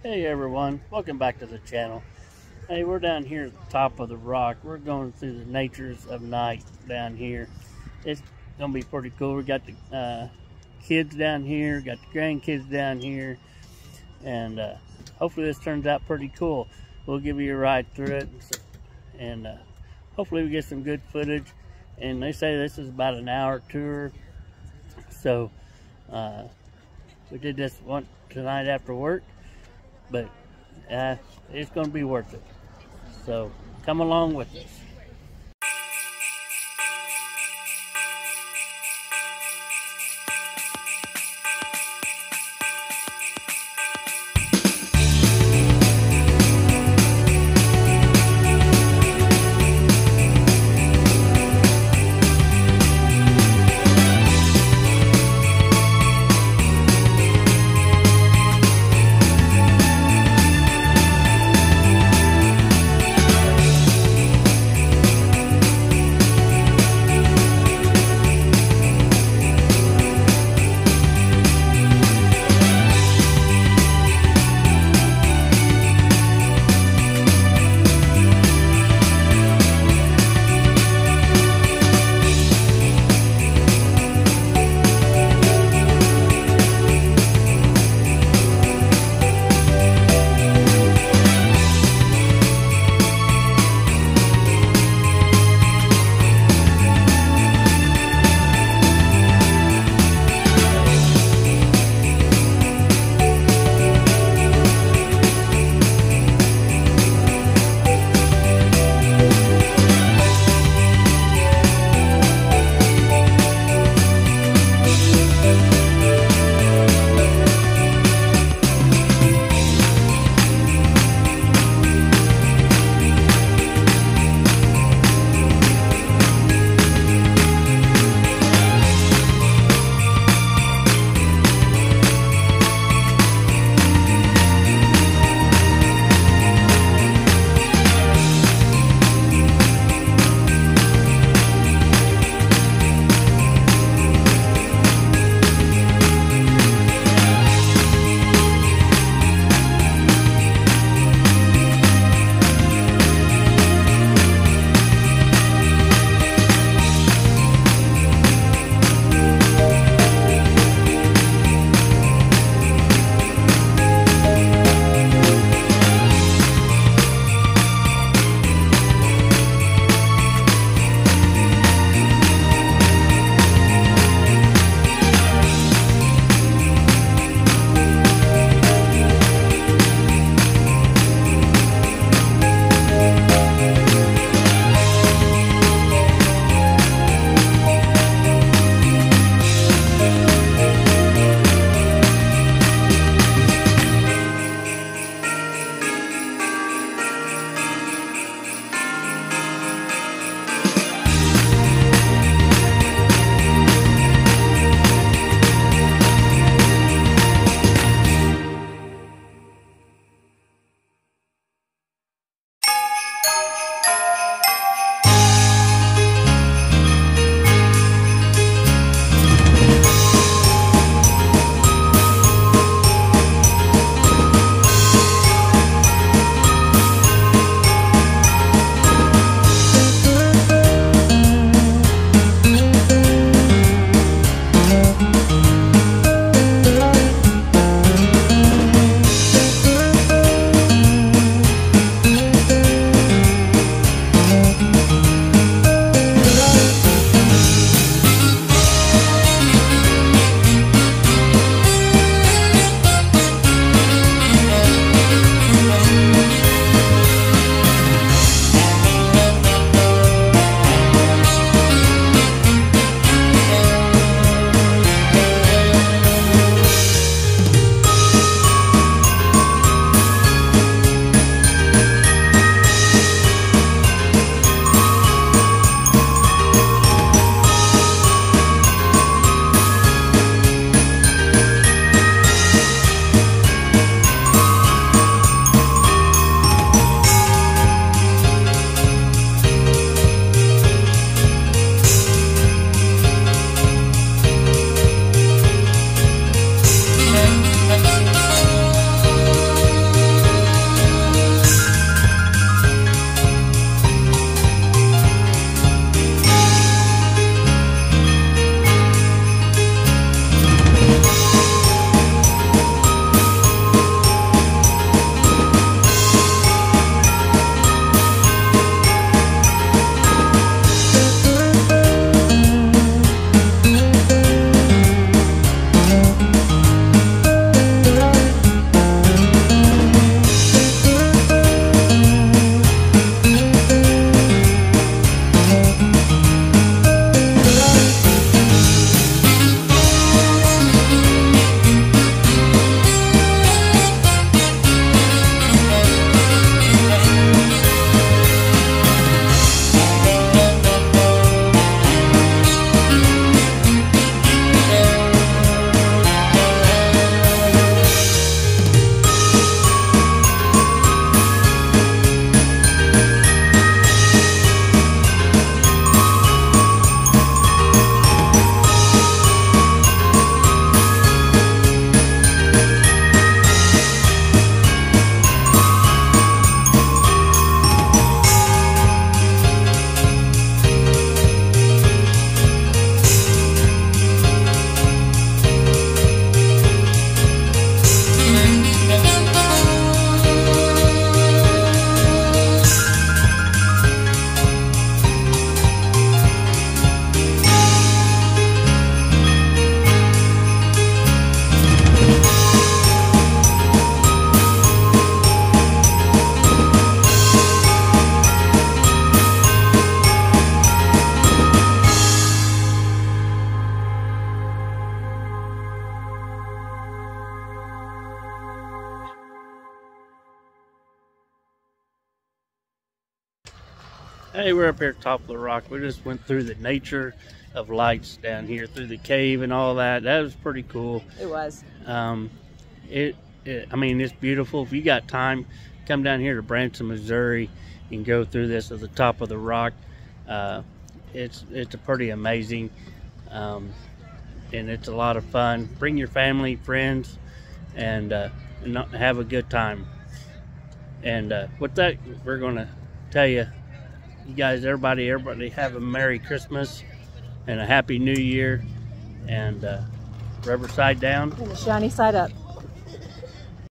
Hey everyone, welcome back to the channel. Hey, we're down here at the top of the rock. We're going through the natures of night down here. It's gonna be pretty cool. We got the kids down here, got the grandkids down here, and hopefully this turns out pretty cool. We'll give you a ride through it, and hopefully we get some good footage. And they say this is about an hour tour, so we did this one tonight after work. But it's going to be worth it. So come along with us. Hey, we're up here at the top of the rock. We just went through the nature of lights down here, through the cave and all that. That was pretty cool. It was. I mean, it's beautiful. If you got time, come down here to Branson, Missouri, and go through this at the top of the rock. It's a pretty amazing, and it's a lot of fun. Bring your family, friends, and have a good time. And with that, we're gonna tell you, you guys, everybody have a Merry Christmas and a Happy New Year, and rubber side down And the shiny side up.